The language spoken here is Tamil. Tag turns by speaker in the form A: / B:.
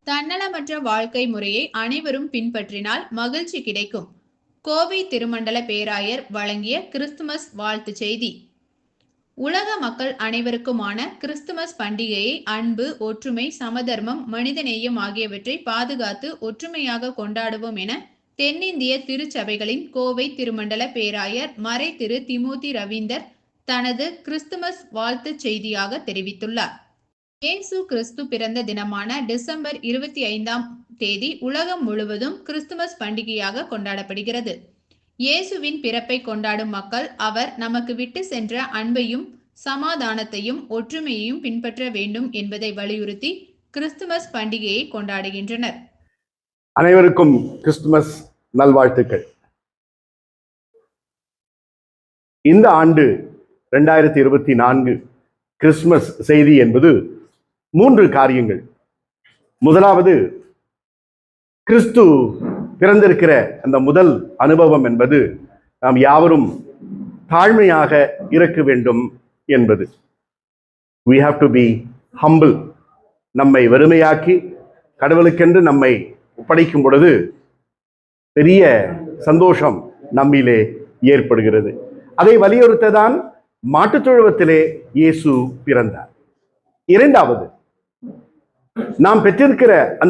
A: தன்னலமற்ற வாழ்க்கை முறையை அனைவரும் பின்பற்றினால் மகிழ்ச்சி கிடைக்கும். கோவை திருமண்டல பேராயர் வழங்கிய கிறிஸ்துமஸ் வாழ்த்து செய்தி. உலக மக்கள் அனைவருக்குமான கிறிஸ்துமஸ் பண்டிகையை அன்பு, ஒற்றுமை, சமதர்மம், மனிதநேயம் ஆகியவற்றை பாதுகாத்து ஒற்றுமையாக கொண்டாடுவோம் என தென்னிந்திய திருச்சபைகளின் கோவை திருமண்டல பேராயர் மறை திரு திமோத்தி ரவீந்தர் தனது கிறிஸ்துமஸ் வாழ்த்து செய்தியாக தெரிவித்துள்ளார். இயேசு கிறிஸ்து பிறந்த தினமான டிசம்பர் 25ஆம் தேதி உலகம் முழுவதும் கிறிஸ்துமஸ் பண்டிகையாக கொண்டாடப்படுகிறது. இயேசுவின் பிறப்பை கொண்டாடும் மக்கள் அவர் நமக்கு விட்டு சென்ற அன்பையும் சமாதானத்தையும் ஒற்றுமையையும் பின்பற்ற வேண்டும் என்பதை வலியுறுத்தி கிறிஸ்துமஸ் பண்டிகையை கொண்டாடுகின்றனர்.
B: அனைவருக்கும் கிறிஸ்துமஸ் நல்வாழ்த்துக்கள். இந்த ஆண்டு 2024 கிறிஸ்துமஸ் செய்தி என்பது 3 காரியங்கள். முதலாவது, கிறிஸ்து பிறந்திருக்கிற அந்த முதல் அனுபவம் என்பது நாம் யாவரும் தாழ்மையாக இருக்க வேண்டும் என்பது. We have to be humble. நம்மை வெறுமையாக்கி கடவுளுக்கென்று நம்மை ஒப்படைக்கும் பொழுது பெரிய சந்தோஷம் நம்மிலே ஏற்படுகிறது. அதை வலியுறுத்ததான் மாட்டுத் தொழுவத்திலே இயேசு பிறந்தார். இரண்டாவது, நாம் பெற்றிருக்கிற அந்த